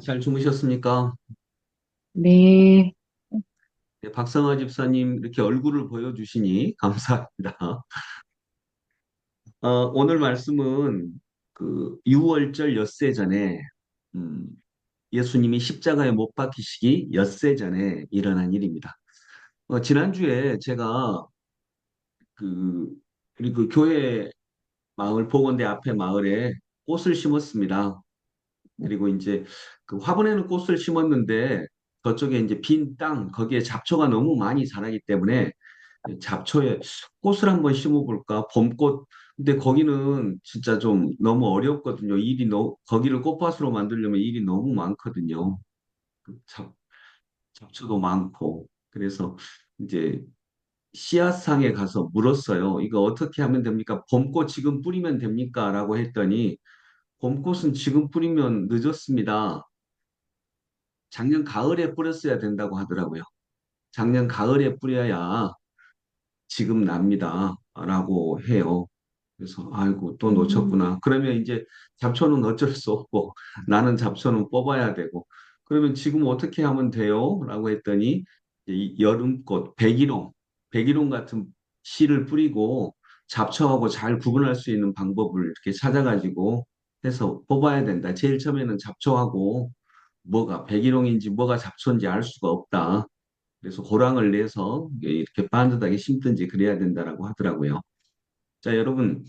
잘 주무셨습니까? 네, 네, 박성화 집사님 이렇게 얼굴을 보여주시니 감사합니다. 오늘 말씀은 그 유월절 엿새 전에 음, 예수님이 십자가에 못 박히시기 엿새 전에 일어난 일입니다. 지난주에 제가 그 우리 그 교회 마을 보건대 앞에 마을에 꽃을 심었습니다. 그리고 이제 그 화분에는 꽃을 심었는데 저쪽에 이제 빈 땅 거기에 잡초가 너무 많이 자라기 때문에 잡초에 꽃을 한번 심어볼까? 봄꽃. 근데 거기는 진짜 좀 너무 어렵거든요. 거기를 꽃밭으로 만들려면 일이 너무 많거든요. 그 잡초도 많고. 그래서 이제 씨앗상에 가서 물었어요. 이거 어떻게 하면 됩니까? 봄꽃 지금 뿌리면 됩니까? 라고 했더니 봄꽃은 지금 뿌리면 늦었습니다. 작년 가을에 뿌렸어야 된다고 하더라고요. 작년 가을에 뿌려야 지금 납니다. 라고 해요. 그래서 아이고 또 음, 놓쳤구나. 그러면 이제 잡초는 어쩔 수 없고 나는 잡초는 뽑아야 되고 그러면 지금 어떻게 하면 돼요? 라고 했더니 이제 이 여름꽃 백일홍 같은 씨를 뿌리고 잡초하고 잘 구분할 수 있는 방법을 이렇게 찾아가지고 해서 뽑아야 된다. 제일 처음에는 잡초하고 뭐가 백일홍인지 뭐가 잡초인지 알 수가 없다. 그래서 고랑을 내서 이렇게 반듯하게 심든지 그래야 된다라고 하더라고요. 자, 여러분,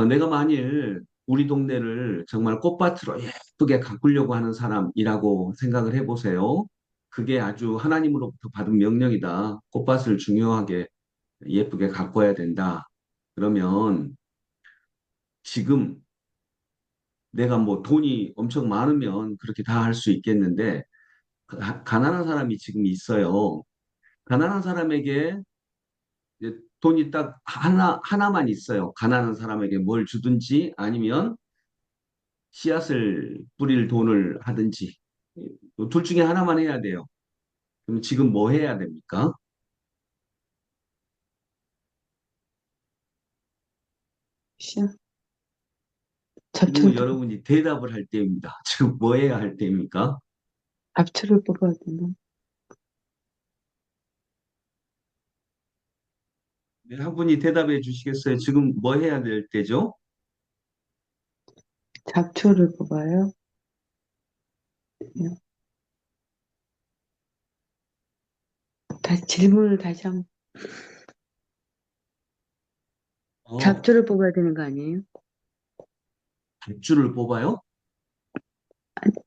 내가 만일 우리 동네를 정말 꽃밭으로 예쁘게 가꾸려고 하는 사람이라고 생각을 해보세요. 그게 아주 하나님으로부터 받은 명령이다. 꽃밭을 중요하게 예쁘게 가꿔야 된다. 그러면 지금 내가 뭐 돈이 엄청 많으면 그렇게 다 할 수 있겠는데, 가난한 사람이 지금 있어요. 가난한 사람에게 이제 돈이 딱 하나만 있어요. 가난한 사람에게 뭘 주든지 아니면 씨앗을 뿌릴 돈을 하든지 둘 중에 하나만 해야 돼요. 그럼 지금 뭐 해야 됩니까? 시작. 지금은 잡초를, 여러분이 대답을 할 때입니다. 지금 뭐 해야 할 때입니까? 잡초를 뽑아야 되나? 네, 한 분이 대답해 주시겠어요? 지금 뭐 해야 될 때죠? 잡초를 뽑아요? 다시 질문을 다시 한번. 어, 잡초를 뽑아야 되는 거 아니에요? 밧줄을 뽑아요?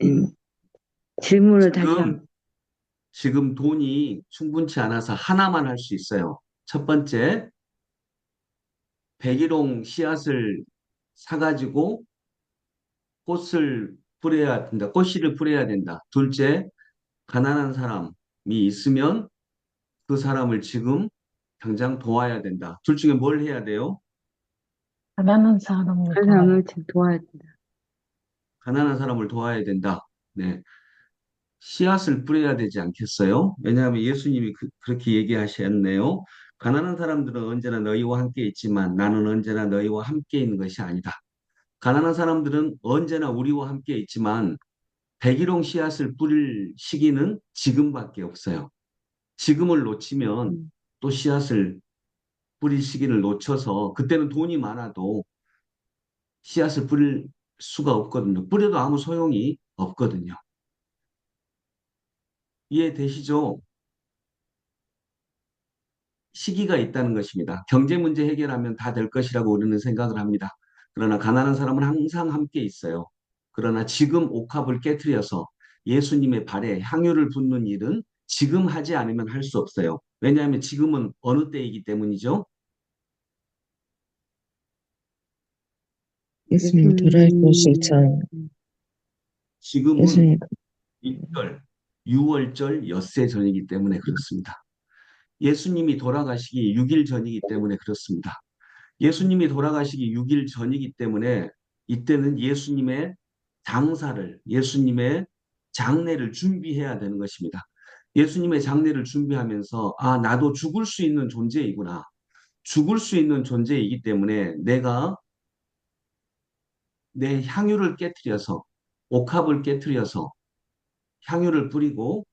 음, 질문을 다시 지금, 한번. 지금 돈이 충분치 않아서 하나만 할 수 있어요. 첫 번째, 백일홍 씨앗을 사가지고 꽃을 뿌려야 된다. 꽃씨를 뿌려야 된다. 둘째, 가난한 사람이 있으면 그 사람을 지금 당장 도와야 된다. 둘 중에 뭘 해야 돼요? 가난한 사람을 한 사람을 지금 도와야 된다. 가난한 사람을 도와야 된다. 네. 씨앗을 뿌려야 되지 않겠어요? 왜냐하면 예수님이 렇게 얘기하셨네요. 가난한 사람들은 언제나 너희와 함께 있지만 나는 언제나 너희와 함께 있는 것이 아니다. 가난한 사람들은 언제나 우리와 함께 있지만 백일홍 씨앗을 뿌릴 시기는 지금밖에 없어요. 지금을 놓치면 음, 또 씨앗을 뿌릴 시기를 놓쳐서 그때는 돈이 많아도 씨앗을 뿌릴 수가 없거든요. 뿌려도 아무 소용이 없거든요. 이해되시죠? 시기가 있다는 것입니다. 경제 문제 해결하면 다 될 것이라고 우리는 생각을 합니다. 그러나 가난한 사람은 항상 함께 있어요. 그러나 지금 옥합을 깨트려서 예수님의 발에 향유를 붓는 일은 지금 하지 않으면 할 수 없어요. 왜냐하면 지금은 어느 때이기 때문이죠. 예수님 돌아오실 전, 지금은 예수님, 6절, 6월절 엿새 전이기 때문에 그렇습니다. 예수님이 돌아가시기 6일 전이기 때문에 그렇습니다. 예수님이 돌아가시기 6일 전이기 때문에 이때는 예수님의 장례를 준비해야 되는 것입니다. 예수님의 장례를 준비하면서, 아, 나도 죽을 수 있는 존재이구나. 죽을 수 있는 존재이기 때문에 내가 내 향유를 깨뜨려서, 옥합을 깨뜨려서 향유를 뿌리고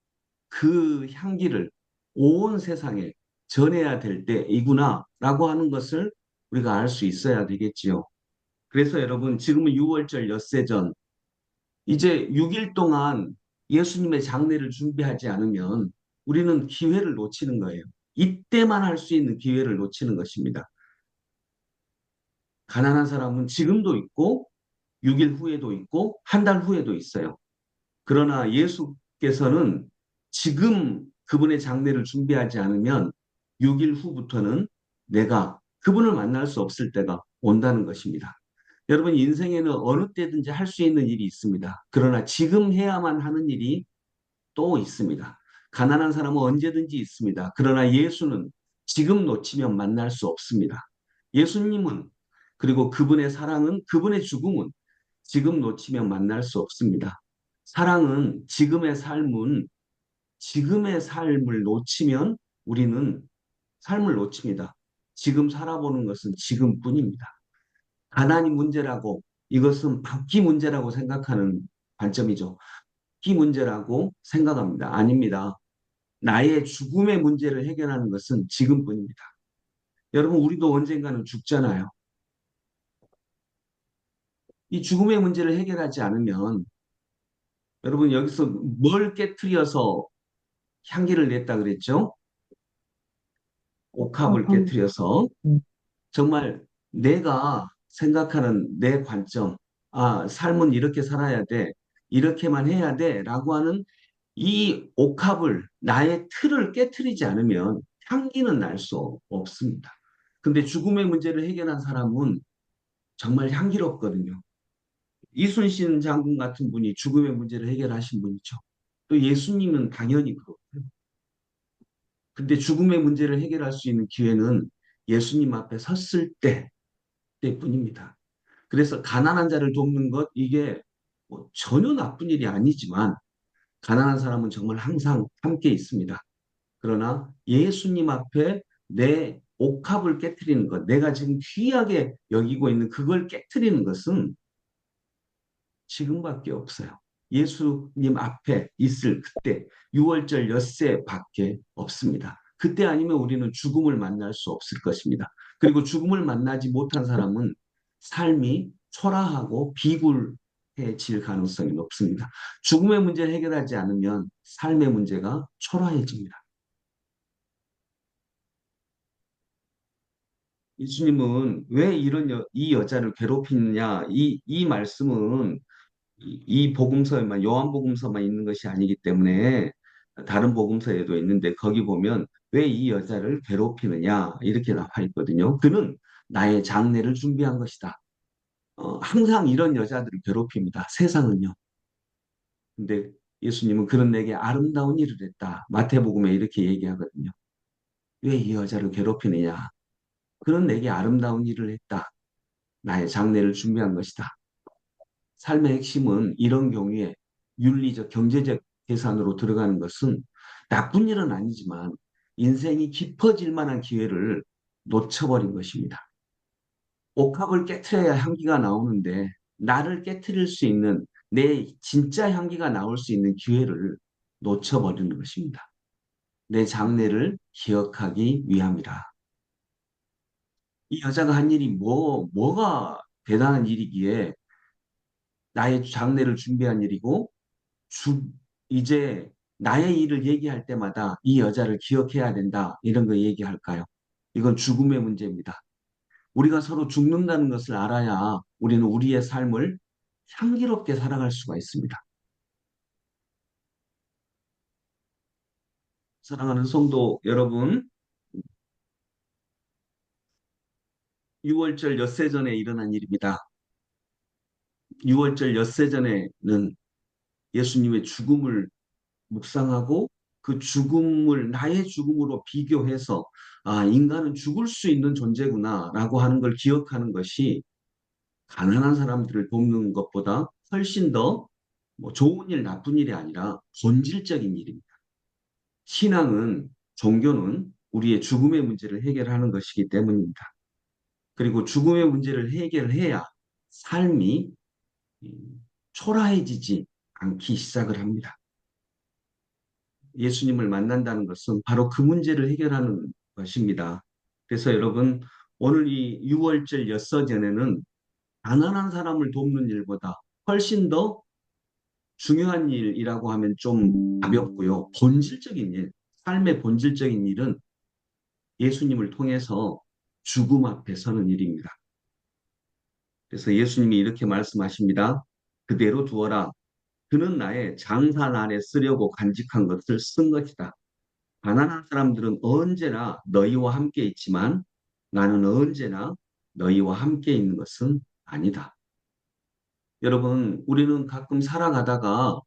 그 향기를 온 세상에 전해야 될 때이구나라고 하는 것을 우리가 알 수 있어야 되겠지요. 그래서 여러분 지금은 유월절 엿새 전 이제 6일 동안 예수님의 장례를 준비하지 않으면 우리는 기회를 놓치는 거예요. 이때만 할 수 있는 기회를 놓치는 것입니다. 가난한 사람은 지금도 있고 6일 후에도 있고 한 달 후에도 있어요. 그러나 예수께서는 지금 그분의 장례를 준비하지 않으면 6일 후부터는 내가 그분을 만날 수 없을 때가 온다는 것입니다. 여러분, 인생에는 어느 때든지 할 수 있는 일이 있습니다. 그러나 지금 해야만 하는 일이 또 있습니다. 가난한 사람은 언제든지 있습니다. 그러나 예수는 지금 놓치면 만날 수 없습니다. 예수님은 그리고 그분의 사랑은 그분의 죽음은 지금 놓치면 만날 수 없습니다. 사랑은 지금의 삶을 놓치면 우리는 삶을 놓칩니다. 지금 살아보는 것은 지금뿐입니다. 가난이 문제라고 이것은 받기 문제라고 생각하는 관점이죠. 받기 문제라고 생각합니다. 아닙니다. 나의 죽음의 문제를 해결하는 것은 지금뿐입니다. 여러분, 우리도 언젠가는 죽잖아요. 이 죽음의 문제를 해결하지 않으면 여러분 여기서 뭘 깨트려서 향기를 냈다 그랬죠? 옥합을 옥합을, 깨트려서 음, 정말 내가 생각하는 내 관점, 삶은 이렇게 살아야 돼, 이렇게만 해야 돼, 라고 하는 이 옥합을, 나의 틀을 깨트리지 않으면 향기는 날 수 없습니다. 근데 죽음의 문제를 해결한 사람은 정말 향기롭거든요. 이순신 장군 같은 분이 죽음의 문제를 해결하신 분이죠. 또 예수님은 당연히 그렇고. 근데 죽음의 문제를 해결할 수 있는 기회는 예수님 앞에 섰을 때뿐입니다. 그래서 가난한 자를 돕는 것, 이게 뭐 전혀 나쁜 일이 아니지만, 가난한 사람은 정말 항상 함께 있습니다. 그러나 예수님 앞에 내 옥합을 깨트리는 것, 내가 지금 귀하게 여기고 있는 그걸 깨트리는 것은 지금밖에 없어요. 예수님 앞에 있을 그때 6월절 엿새밖에 없습니다. 그때 아니면 우리는 죽음을 만날 수 없을 것입니다. 그리고 죽음을 만나지 못한 사람은 삶이 초라하고 비굴해질 가능성이 높습니다. 죽음의 문제를 해결하지 않으면 삶의 문제가 초라해집니다. 예수님은 왜 이 여자를 괴롭히느냐, 이 말씀은 이 복음서에만 요한복음서만 있는 것이 아니기 때문에 다른 복음서에도 있는데 거기 보면 왜 이 여자를 괴롭히느냐 이렇게 나와 있거든요. 그는 나의 장례를 준비한 것이다. 항상 이런 여자들을 괴롭힙니다. 세상은요. 근데 예수님은 그는 내게 아름다운 일을 했다. 마태복음에 이렇게 얘기하거든요. 왜 이 여자를 괴롭히느냐? 그는 내게 아름다운 일을 했다. 나의 장례를 준비한 것이다. 삶의 핵심은 이런 경우에 윤리적, 경제적 계산으로 들어가는 것은 나쁜 일은 아니지만 인생이 깊어질 만한 기회를 놓쳐버린 것입니다. 옥합을 깨트려야 향기가 나오는데 나를 깨트릴 수 있는 내 진짜 향기가 나올 수 있는 기회를 놓쳐버리는 것입니다. 내 장래를 기억하기 위함이라. 이 여자가 한 일이 뭐가 대단한 일이기에 나의 장래를 준비한 일이고 주, 이제 나의 일을 얘기할 때마다 이 여자를 기억해야 된다. 이런 거 얘기할까요? 이건 죽음의 문제입니다. 우리가 서로 죽는다는 것을 알아야 우리는 우리의 삶을 향기롭게 살아갈 수가 있습니다. 사랑하는 성도 여러분, 6월절 엿새 전에 일어난 일입니다. 6월절 엿새 전에는 예수님의 죽음을 묵상하고 그 죽음을 나의 죽음으로 비교해서 인간은 죽을 수 있는 존재구나라고 하는 걸 기억하는 것이 가난한 사람들을 돕는 것보다 훨씬 더 뭐 좋은 일, 나쁜 일이 아니라 본질적인 일입니다. 신앙은, 종교는 우리의 죽음의 문제를 해결하는 것이기 때문입니다. 그리고 죽음의 문제를 해결해야 삶이 초라해지지 않기 시작을 합니다. 예수님을 만난다는 것은 바로 그 문제를 해결하는 것입니다. 그래서 여러분, 오늘 이 6월절 엿서전에는 가난한 사람을 돕는 일보다 훨씬 더 중요한 일이라고 하면 좀 가볍고요. 본질적인 일, 삶의 본질적인 일은 예수님을 통해서 죽음 앞에 서는 일입니다. 그래서 예수님이 이렇게 말씀하십니다. 그대로 두어라. 그는 나의 장사날에 쓰려고 간직한 것을 쓴 것이다. 가난한 사람들은 언제나 너희와 함께 있지만 나는 언제나 너희와 함께 있는 것은 아니다. 여러분, 우리는 가끔 살아가다가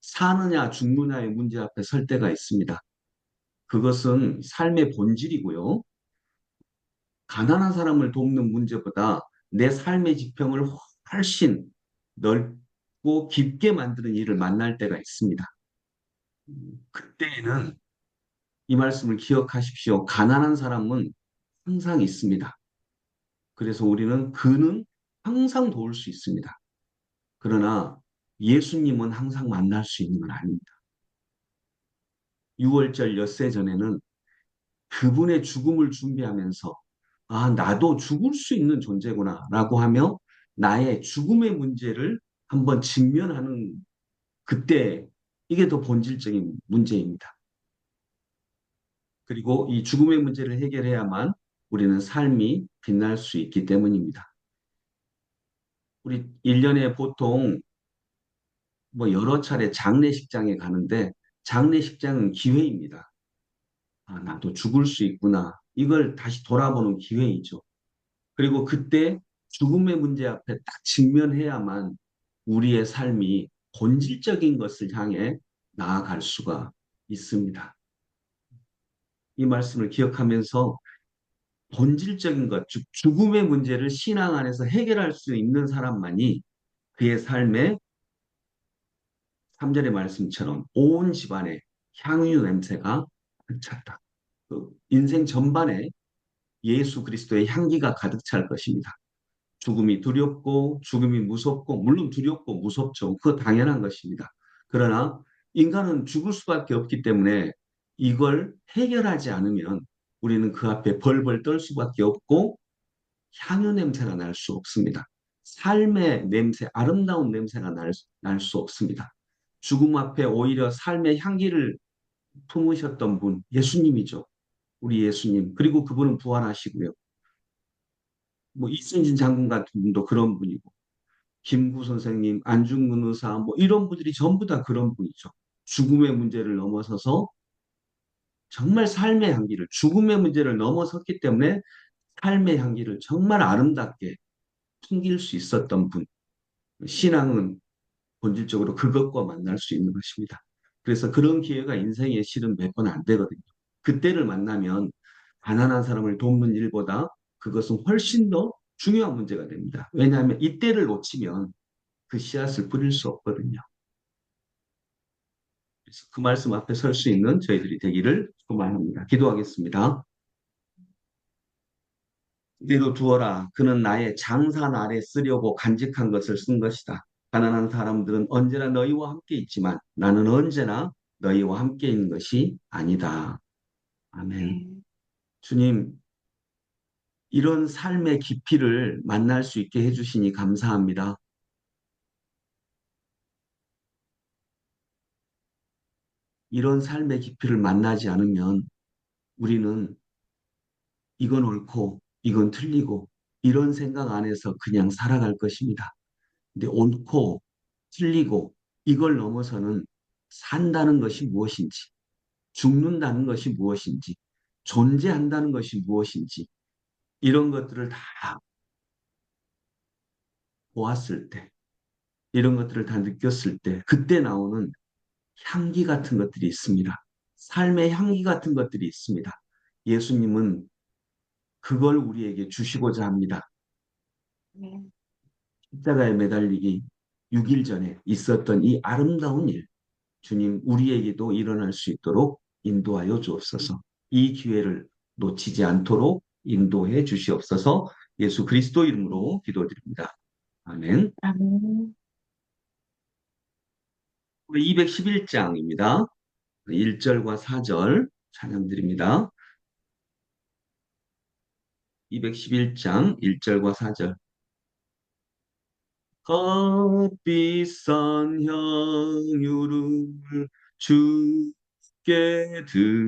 사느냐 죽느냐의 문제 앞에 설 때가 있습니다. 그것은 삶의 본질이고요. 가난한 사람을 돕는 문제보다 내 삶의 지평을 훨씬 넓고 깊게 만드는 일을 만날 때가 있습니다. 그때에는 이 말씀을 기억하십시오. 가난한 사람은 항상 있습니다. 그래서 우리는 그는 항상 도울 수 있습니다. 그러나 예수님은 항상 만날 수 있는 건 아닙니다. 6월절 엿새 전에는 그분의 죽음을 준비하면서 아, 나도 죽을 수 있는 존재구나 라고 하며 나의 죽음의 문제를 한번 직면하는 그때 이게 더 본질적인 문제입니다. 그리고 이 죽음의 문제를 해결해야만 우리는 삶이 빛날 수 있기 때문입니다. 우리 1년에 보통 뭐 여러 차례 장례식장에 가는데 장례식장은 기회입니다. 아, 나도 죽을 수 있구나. 이걸 다시 돌아보는 기회이죠. 그리고 그때 죽음의 문제 앞에 딱 직면해야만 우리의 삶이 본질적인 것을 향해 나아갈 수가 있습니다. 이 말씀을 기억하면서 본질적인 것, 즉 죽음의 문제를 신앙 안에서 해결할 수 있는 사람만이 그의 삶에 3절의 말씀처럼 온 집안에 향유 냄새가 가득 찼다. 그 인생 전반에 예수 그리스도의 향기가 가득 찰 것입니다. 죽음이 두렵고 죽음이 무섭고 물론 두렵고 무섭죠. 그거 당연한 것입니다. 그러나 인간은 죽을 수밖에 없기 때문에 이걸 해결하지 않으면 우리는 그 앞에 벌벌 떨 수밖에 없고 향유 냄새가 날 수 없습니다. 삶의 냄새, 아름다운 냄새가 날 수 없습니다. 죽음 앞에 오히려 삶의 향기를 품으셨던 분, 예수님이죠. 우리 예수님. 그리고 그분은 부활하시고요. 뭐 이순신 장군 같은 분도 그런 분이고, 김구 선생님, 안중근 의사, 뭐 이런 분들이 전부 다 그런 분이죠. 죽음의 문제를 넘어서서 정말 삶의 향기를, 죽음의 문제를 넘어섰기 때문에 삶의 향기를 정말 아름답게 풍길 수 있었던 분. 신앙은 본질적으로 그것과 만날 수 있는 것입니다. 그래서 그런 기회가 인생에 실은 몇 번 안 되거든요. 그때를 만나면 가난한 사람을 돕는 일보다 그것은 훨씬 더 중요한 문제가 됩니다. 왜냐하면 이때를 놓치면 그 씨앗을 뿌릴 수 없거든요. 그래서 그 말씀 앞에 설 수 있는 저희들이 되기를 소망합니다. 기도하겠습니다. 이대로 두어라. 그는 나의 장사날에 쓰려고 간직한 것을 쓴 것이다. 가난한 사람들은 언제나 너희와 함께 있지만 나는 언제나 너희와 함께 있는 것이 아니다. 아멘. 네. 주님, 이런 삶의 깊이를 만날 수 있게 해주시니 감사합니다. 이런 삶의 깊이를 만나지 않으면 우리는 이건 옳고 이건 틀리고 이런 생각 안에서 그냥 살아갈 것입니다. 근데 옳고 틀리고 이걸 넘어서는 산다는 것이 무엇인지, 죽는다는 것이 무엇인지, 존재한다는 것이 무엇인지 이런 것들을 다 보았을 때, 이런 것들을 다 느꼈을 때 그때 나오는 향기 같은 것들이 있습니다. 삶의 향기 같은 것들이 있습니다. 예수님은 그걸 우리에게 주시고자 합니다. 네. 십자가에 매달리기 6일 전에 있었던 이 아름다운 일, 주님 우리에게도 일어날 수 있도록 인도하여 주옵소서. 이 기회를 놓치지 않도록 인도해 주시옵소서. 예수 그리스도 이름으로 기도드립니다. 아멘. 아멘. 우리 211장입니다. 1절과 4절 찬양 드립니다. 211장 1절과 4절. 값비싼 향유를 주께